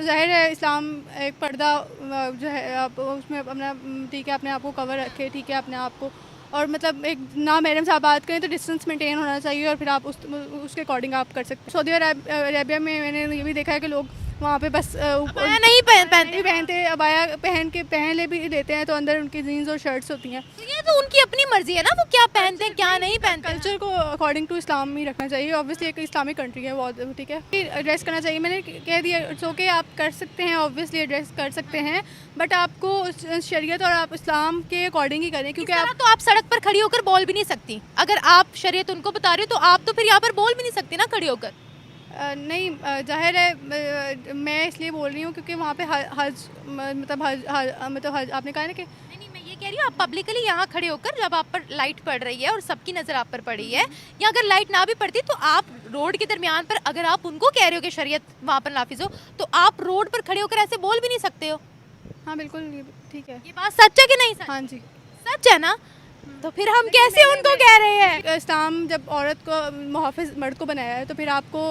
ज़ाहिर है इस्लाम एक पर्दा जो है आप उसमें अपना ठीक है अपने आप को कवर रखे, ठीक है अपने आप को, और मतलब एक ना मैडम से आप बात करें तो डिस्टेंस मेंटेन होना चाहिए और फिर आप उसके अकॉर्डिंग आप कर सकते हैं। सऊदी अरेबिया में मैंने ये भी देखा है कि लोग वहाँ पे बस अबाया नहीं पहनते, अबाया पहन ले लेते हैं तो अंदर उनकी जीन्स और शर्ट्स होती हैं। तो ये तो उनकी अपनी मर्जी है ना, वो क्या पहनते हैं क्या नहीं पहनते हैं। कल्चर को अकॉर्डिंग टू इस्लाम ही रखना चाहिए। ऑब्वियसली एक इस्लामिक कंट्री है बहुत, ठीक है, ड्रेस करना चाहिए। मैंने कह दिया इट्स ओके, आप कर सकते हैं, ऑब्वियसली ड्रेस कर सकते हैं, बट आपको शरीयत और आप इस्लाम के अकॉर्डिंग ही करें, क्योंकि आप तो आप सड़क पर खड़ी होकर बोल भी नहीं सकती। अगर आप शरीयत उनको बता रहे हो तो आप तो फिर यहाँ पर बोल भी नहीं सकती ना खड़ी होकर। नहीं, जाहिर है मैं इसलिए बोल रही हूँ क्योंकि वहाँ पे मतलब हज आपने कहा ना कि नहीं, मैं ये कह रही हूँ आप पब्लिकली यहाँ खड़े होकर, जब आप पर लाइट पड़ रही है और सबकी नज़र आप पर पड़ी है, या अगर लाइट ना भी पड़ती तो आप रोड के दरमियान पर, अगर आप उनको कह रहे हो कि शरीयत वहाँ पर नाफिज हो, तो आप रोड पर खड़े होकर ऐसे बोल भी नहीं सकते हो। हाँ बिल्कुल, ठीक है। ये बात सच है कि नहीं सच? हाँ जी, सच है ना, तो फिर हम कैसे उनको कह रहे हैं। इस्लाम जब औरत को मुहाफ़िज़ मर्द को बनाया है तो फिर आपको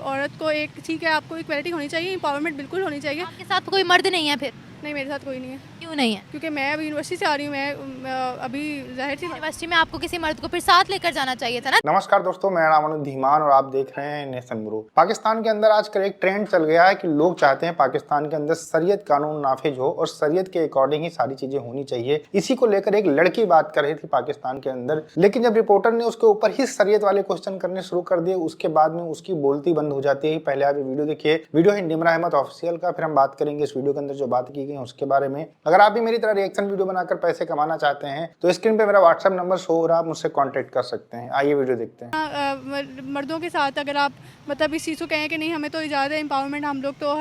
औरत को एक, ठीक है, आपको इक्वलिटी होनी चाहिए, एम्पावरमेंट बिल्कुल होनी चाहिए। आपके साथ कोई मर्द नहीं है फिर? नहीं, मेरे साथ कोई नहीं है। क्यों नहीं है? क्योंकि मैं अभी यूनिवर्सिटी से आ रही हूँ, मैं अभी जाहिर सी यूनिवर्सिटी में आपको किसी मर्द को फिर साथ लेकर जाना चाहिए था ना। नमस्कार दोस्तों, मेरा नाम अनुज धीमान और आप देख रहे हैं नेशन ब्रो। पाकिस्तान के अंदर आजकल एक ट्रेंड चल गया है कि लोग चाहते हैं पाकिस्तान के अंदर शरीयत कानून नाफिज हो और शरीयत के अकॉर्डिंग ही सारी चीजें होनी चाहिए। इसी को लेकर एक लड़की बात कर रही थी पाकिस्तान के अंदर, लेकिन जब रिपोर्टर ने उसके ऊपर ही शरीयत वाले क्वेश्चन करने शुरू कर दिए, उसके बाद में उसकी बोलती बंद हो जाती है। पहले आप ये वीडियो देखिए, वीडियो है निमरा अहमद ऑफिशियल का, फिर हम बात करेंगे इस वीडियो के अंदर जो बात की गई उसके बारे में। अगर आप भी मेरी तरह रिएक्शन वीडियो बनाकर पैसे कमाना चाहते हैं तो स्क्रीन पे मेरा व्हाट्सएप नंबर शो हो रहा है, आप मुझसे कांटेक्ट कर सकते हैं। आइए वीडियो देखते हैं। मर्दों के साथ अगर आप मतलब इस चीज़ को कहें कि नहीं हमें तो इजाज़त है, एम्पावरमेंट, हम लोग तो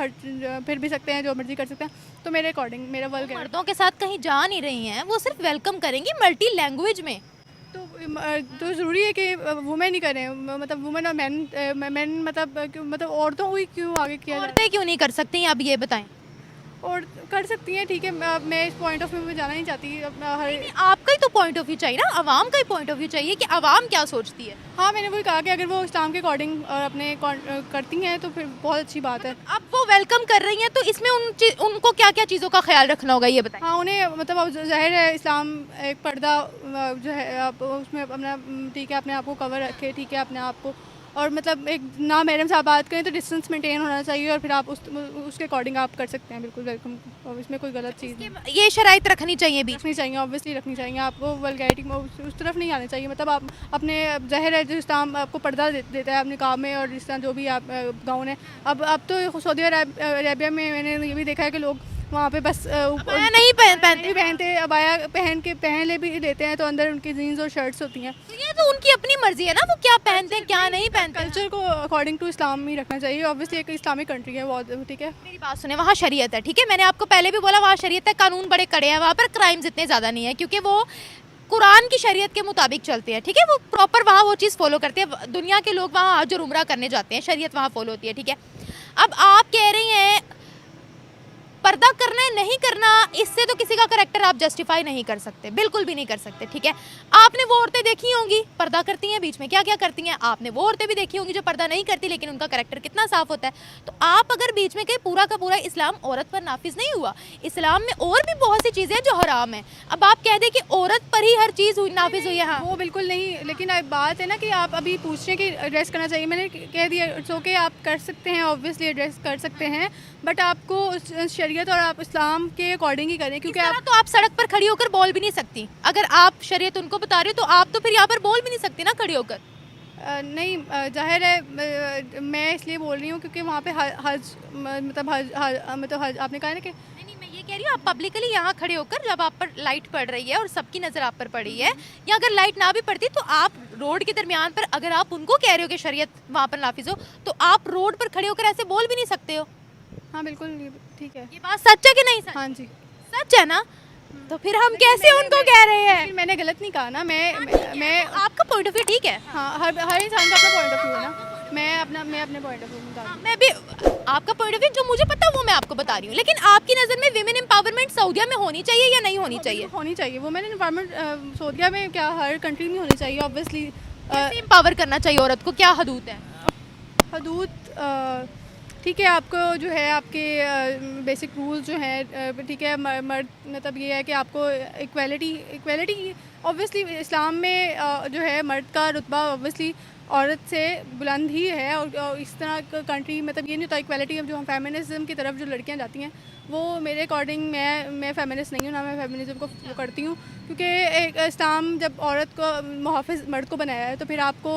फिर भी सकते हैं, जो मर्जी कर सकते हैं, तो मेरे अकॉर्डिंग मेरा वर्क है। मर्दों के साथ कहीं जा नहीं रही हैं, वो सिर्फ वेलकम करेंगी मल्टी लैंग्वेज में। तो ज़रूरी है कि वुमेन ही करें, मतलब वुमेन और मैन मतलब औरतों को ही क्यों आगे किया जाए? औरतें क्यों नहीं कर सकती आप ये बताएं। और कर सकती हैं, ठीक है, मैं इस पॉइंट ऑफ व्यू में जाना नहीं चाहती। आपका ही तो पॉइंट ऑफ व्यू चाहिए ना, आवाम का ही पॉइंट ऑफ व्यू चाहिए कि आवाम क्या सोचती है। हाँ, मैंने वही कहा कि अगर वो इस्लाम के अकॉर्डिंग और अपने करती हैं तो फिर बहुत अच्छी बात है। अब वो वेलकम कर रही हैं तो इसमें उनको क्या क्या चीज़ों का ख्याल रखना होगा ये बताएं। हाँ, उन्हें मतलब अब ज़ाहिर है इस्लाम एक पर्दा जो है आप उसमें अपना ठीक है अपने आप को कवर रखे, ठीक है अपने आप को, और मतलब एक ना मैडम से आप बात करें तो डिस्टेंस मेंटेन होना चाहिए और फिर आप उसके अकॉर्डिंग आप कर सकते हैं, बिल्कुल वेलकम। और इसमें कोई गलत चीज़ नहीं, ये शराइत रखनी चाहिए भी, रखनी चाहिए, ऑब्वियसली रखनी चाहिए। आपको वल्गैरिटी में उस तरफ नहीं आना चाहिए। मतलब आप अपने ज़ाहिर है जो इस्लाम आपको पर्दा देता है अपने काम में, और जिस तरह जो भी आप गाउन है, अब तो सऊदी अरेबिया में मैंने ये भी देखा है कि लोग वहाँ पे बस अबाया नहीं पहनते, अबाया पहन लेते हैं तो अंदर उनकी जीन्स और शर्ट्स होती हैं। तो ये तो उनकी अपनी मर्जी है ना, वो क्या पहनते हैं क्या नहीं पहनते हैं। कल्चर को अकॉर्डिंग टू इस्लाम ही रखना चाहिए। ऑब्वियसली एक इस्लामिक कंट्री है बहुत, ठीक है। मेरी बात सुने, वहाँ शरीयत है, ठीक है, मैंने आपको पहले भी बोला वहाँ शरीयत है, कानून बड़े कड़े हैं, वहाँ पर क्राइम्स इतने ज़्यादा नहीं है क्योंकि वो कुरान की शरीयत के मुताबिक चलते हैं, ठीक है, वो प्रॉपर वहाँ वो चीज़ फॉलो करते हैं। दुनिया के लोग वहाँ हज और उम्रा करने जाते हैं, शरीयत वहाँ फॉलो होती है, ठीक है। अब आप कह रही हैं पर्दा करना है नहीं करना, इससे तो किसी का करैक्टर आप जस्टिफाई नहीं कर सकते, बिल्कुल भी नहीं कर सकते, ठीक है। आपने वो औरतें देखी होंगी पर्दा करती हैं, बीच में क्या क्या करती हैं, आपने वो औरतें भी देखी होंगी जो पर्दा नहीं करती लेकिन उनका करैक्टर कितना साफ होता है। तो आप अगर बीच में कहीं पूरा का पूरा इस्लाम औरत पर नाफिज नहीं हुआ, इस्लाम में और भी बहुत सी चीज़ें हैं जो हराम है, अब आप कह दें कि औरत पर ही हर चीज़ नाफिज हुई है। हाँ, वो बिल्कुल नहीं, लेकिन अब बात है ना कि आप अभी पूछ रहे हैं कि ड्रेस करना चाहिए। मैंने कह दिया इट्स ओके, आप कर सकते हैं, ऑब्वियसली ड्रेस कर सकते हैं, बट आपको शरीयत और आप इस्लाम के अकॉर्डिंग ही करें, क्योंकि आप सड़क पर खड़ी होकर बोल भी नहीं सकती। अगर आप शरीयत उनको बता रहे हो तो आप तो फिर यहाँ पर बोल भी नहीं सकती ना खड़ी होकर। नहीं, जाहिर है मैं इसलिए बोल रही हूँ क्योंकि वहाँ पे हज आपने कहा ना कि नहीं, मैं ये कह रही हूँ आप पब्लिकली यहाँ खड़े होकर, जब आप पर लाइट पड़ रही है और सबकी नज़र आप पर पड़ी है, या अगर लाइट ना भी पड़ती तो आप रोड के दरमियान पर, अगर आप उनको कह रहे हो कि शरीयत वहाँ पर नाफिज हो, तो आप रोड पर खड़े होकर ऐसे बोल भी नहीं सकते हो। हाँ बिल्कुल, ठीक है। ये बात सच है कि नहीं सच? हाँ जी, सच है ना, तो फिर हम कैसे उनको कह रहे हैं। मैंने गलत नहीं कहा ना, मैं आपका पॉइंट ऑफ व्यू ठीक है। हाँ, हर इंसान का अपना पॉइंट ऑफ व्यू है ना, मैं अपने पॉइंट ऑफ व्यू बता रही हूँ। मैं भी आपका पॉइंट ऑफ व्यू जो मुझे पता है वो मैं आपको बता रही हूँ, लेकिन आपकी नज़र में विमेन एम्पावरमेंट सऊदीया में होनी चाहिए या नहीं होनी चाहिए? होनी चाहिए। वुमेन एम्पावरमेंट सऊदीया में क्या हर कंट्री में होनी चाहिए, ऑब्वियसली। कैसे एम्पावर करना चाहिए औरत को, क्या हदूद है? हदूद ठीक है, आपको जो है आपके बेसिक रूल्स जो हैं, ठीक है, मर्द मतलब ये है कि आपको इक्वालिटी ऑब्वियसली इस्लाम में जो है मर्द का रुतबा ऑब्वियसली औरत से बुलंद ही है। और इस तरह का कंट्री मतलब ये नहीं होता इक्वालिटी। अब जो हम फेमिनिज्म की तरफ जो लड़कियां जाती हैं वो मेरे अकॉर्डिंग मैं फेमिनिस्ट नहीं हूँ, ना मैं फेमिनिज्म को वो करती हूँ, क्योंकि एक इस्लाम जब औरत को मुहाफ़िज़ मर्द को बनाया है तो फिर आपको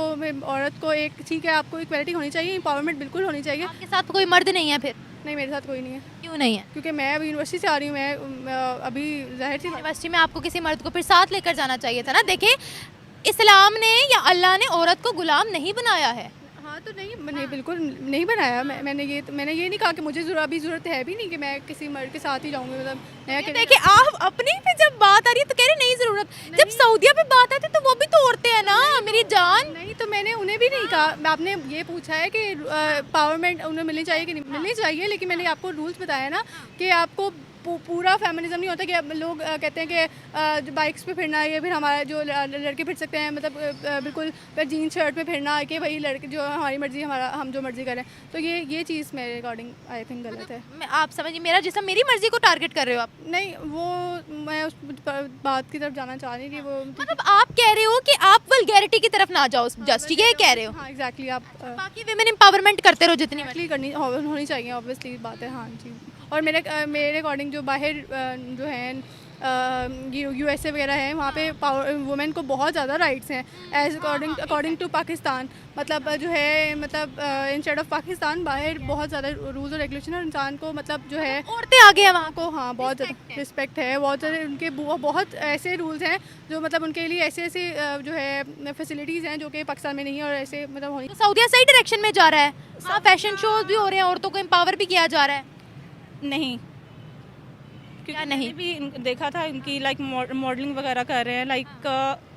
औरत को एक ठीक है आपको इक्वालिटी होनी चाहिए, एम्पावरमेंट बिल्कुल होनी चाहिए। आपके साथ कोई मर्द नहीं है फिर? नहीं, मेरे साथ कोई नहीं है। क्यों नहीं है? क्योंकि मैं अभी यूनिवर्सिटी से आ रही हूँ, मैं अभी ज़ाहिर सी यूनिवर्सिटी में आपको किसी मर्द को फिर साथ लेकर जाना चाहिए था ना। देखिए, इस्लाम ने या अल्लाह ने औरत को गुलाम नहीं बनाया है। हाँ तो नहीं बिल्कुल नहीं बनाया। मैंने ये नहीं कहा कि मुझे अभी ज़रूरत है भी नहीं कि मैं किसी मर्द के साथ ही जाऊँगी। मतलब देखिए, आप अपनी पे जब बात आ रही है तो कह रहे नहीं ज़रूरत, जब सऊदिया पे बात आती है तो वो भी तो औरतें हैं ना मेरी जान। नहीं तो मैंने उन्हें भी नहीं कहा। आपने ये पूछा है कि पावरमेंट उन्हें मिलनी चाहिए कि नहीं मिलनी चाहिए, लेकिन मैंने आपको रूल्स बताया ना कि आपको पूरा फेमिनिज्म नहीं होता कि अब लोग कहते हैं कि बाइक्स पे फिरना ये फिर हमारा जो लड़के फिर सकते हैं, मतलब बिल्कुल जीन्स शर्ट में फिरना कि भाई लड़के जो हमारी मर्जी हम जो मर्जी करें, तो ये चीज़ मेरे अकॉर्डिंग आई थिंक गलत है। आप समझिए, मेरा जिसम मेरी मर्जी को टारगेट कर रहे हो आप। नहीं, वो मैं उस बात की तरफ जाना चाह रही थी। वो मतलब आप कह रहे हो कि आप वल्गैरिटी की तरफ ना जाओ, जस्ट ठीक है कह रहे हो? हाँ एग्जैक्टली। आप बाकी विमेन एम्पावरमेंट करते रहो जितनी एक्चुअली होनी चाहिए, ऑब्वियसली बात है। हाँ जी। और मेरे अकॉर्डिंग जो बाहर जो हैं यूएसए वगैरह है, वहाँ पे वुमेन को बहुत ज़्यादा राइट्स हैं एज अकॉर्डिंग टू पाकिस्तान। मतलब जो है मतलब इंस्टेड ऑफ पाकिस्तान बाहर बहुत ज़्यादा रूल्स और रेगुलेशन और इंसान को मतलब जो है औरतें आगे हैं वहाँ को। हाँ, बहुत ज़्यादा रिस्पेक्ट है, बहुत ज़्यादा उनके बहुत ऐसे रूल्स हैं जो मतलब उनके लिए ऐसे जो है फैसिलिटीज़ हैं जो कि पाकिस्तान में नहीं है। और ऐसे मतलब होनी सऊदीया सही डायरेक्शन में जा रहा है, हाँ फैशन शोज भी हो रहे हैं, औरतों को एम्पावर भी किया जा रहा है। नहीं, क्योंकि मैंने भी देखा था इनकी लाइक मॉडलिंग वगैरह कर रहे हैं, लाइक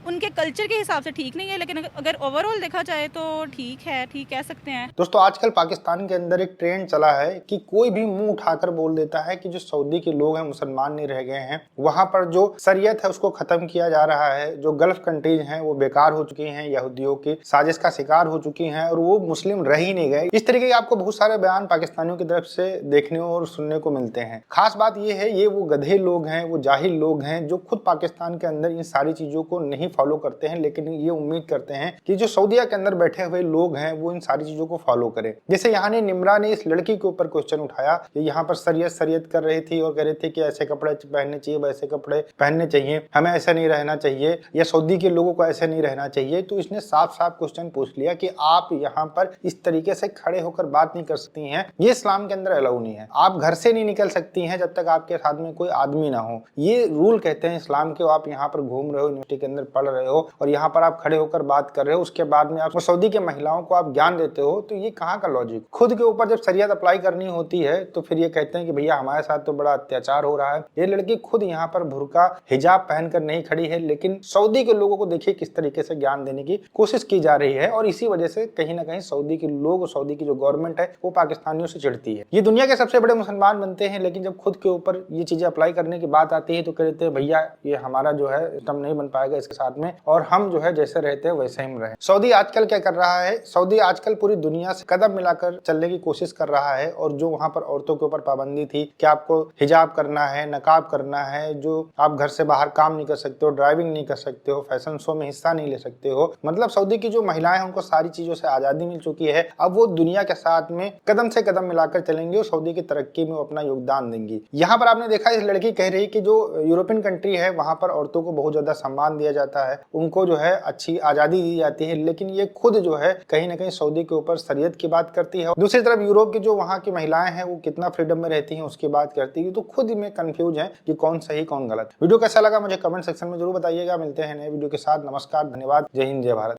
उनके कल्चर के हिसाब से ठीक नहीं है, लेकिन अगर ओवरऑल देखा जाए तो ठीक है, ठीक कह सकते हैं। दोस्तों, आजकल पाकिस्तान के अंदर एक ट्रेंड चला है कि कोई भी मुंह उठाकर बोल देता है कि जो सऊदी के लोग हैं मुसलमान नहीं रह गए हैं, वहां पर जो शरीयत है उसको खत्म किया जा रहा है, जो गल्फ कंट्रीज हैं वो बेकार हो चुकी हैं, यहूदियों की साजिश का शिकार हो चुकी हैं और वो मुस्लिम रह ही नहीं गए। इस तरीके के आपको बहुत सारे बयान पाकिस्तानियों की तरफ से देखने और सुनने को मिलते हैं। खास बात ये है, ये वो गधे लोग हैं, वो जाहिल लोग हैं जो खुद पाकिस्तान के अंदर इन सारी चीजों को नहीं फॉलो करते हैं, लेकिन ये उम्मीद करते हैं कि जो सऊदीया के अंदर बैठे हुए लोग हैं वो इन सारी चीजों को फॉलो करें। जैसे यहाँ ने निम्रा ने इस लड़की के ऊपर क्वेश्चन उठाया कि यहाँ पर शरीयत कर रही थी और कह रही थी कि ऐसे कपड़े पहनने चाहिए, वैसे कपड़े पहनने चाहिए, हमें ऐसा नहीं रहना चाहिए या सऊदी के लोगों को ऐसे नहीं रहना चाहिए। तो इसने साफ साफ क्वेश्चन पूछ लिया कि आप यहाँ पर इस तरीके से खड़े होकर बात नहीं कर सकती हैं, ये इस्लाम के अंदर अलाउ नहीं है। आप घर से नहीं निकल सकती हैं जब तक आपके साथ में कोई आदमी ना हो, ये रूल कहते हैं इस्लाम के। आप यहाँ पर घूम रहे हो, यूनिवर्सिटी के अंदर पढ़ रहे हो और यहाँ पर आप खड़े होकर बात कर रहे हो, उसके बाद में आप सऊदी के महिलाओं को आप ज्ञान देते हो, तो ये कहाँ का लॉजिक? खुद के ऊपर जब शरीयत अप्लाई करनी होती है तो फिर ये कहते हैं कि भैया हमारे साथ तो बड़ा अत्याचार हो रहा है। ये लड़की खुद यहाँ पर बुर्का हिजाब पहनकर नहीं खड़ी है, लेकिन सऊदी के लोगों को देखिए किस तरीके से ज्ञान देने की कोशिश की जा रही है। और इसी वजह से कहीं ना कहीं सऊदी के लोग, सऊदी की जो गवर्नमेंट है वो पाकिस्तानियों से चिढ़ती है। ये दुनिया के सबसे बड़े मुसलमान बनते हैं, लेकिन जब खुद के ऊपर ये चीजें अप्लाई करने की बात आती है तो कहते हैं भैया ये हमारा जो है सिस्टम नहीं बन पाएगा इसके साथ में, और हम जो है जैसे रहते हैं वैसे ही रहे। सऊदी आजकल क्या कर रहा है? सऊदी आजकल पूरी दुनिया से कदम मिलाकर चलने की कोशिश कर रहा है। और जो वहां पर औरतों के ऊपर पाबंदी थी कि आपको हिजाब करना है, नकाब करना है, जो आप घर से बाहर काम नहीं कर सकते हो, ड्राइविंग नहीं कर सकते हो, फैशन शो में हिस्सा नहीं ले सकते हो, मतलब सऊदी की जो महिलाएं हैं उनको सारी चीजों से आजादी मिल चुकी है। अब वो दुनिया के साथ में कदम से कदम मिलाकर चलेंगे और सऊदी की तरक्की में अपना योगदान देंगी। यहाँ पर आपने देखा इस लड़की कह रही कि जो यूरोपियन कंट्री है वहां पर औरतों को बहुत ज्यादा सम्मान दिया जाता है, उनको जो है अच्छी आजादी दी जाती है, लेकिन ये खुद जो है कहीं ना कहीं सऊदी के ऊपर शरीयत की बात करती है। दूसरी तरफ यूरोप की जो वहाँ की महिलाएं हैं वो कितना फ्रीडम में रहती हैं उसकी बात करती है। तो खुद में कंफ्यूज है कि कौन सही कौन गलत। वीडियो कैसा लगा मुझे कमेंट सेक्शन में जरूर बताइएगा। मिलते हैं नए वीडियो के साथ। नमस्कार, धन्यवाद, जय हिंद, जय भारत।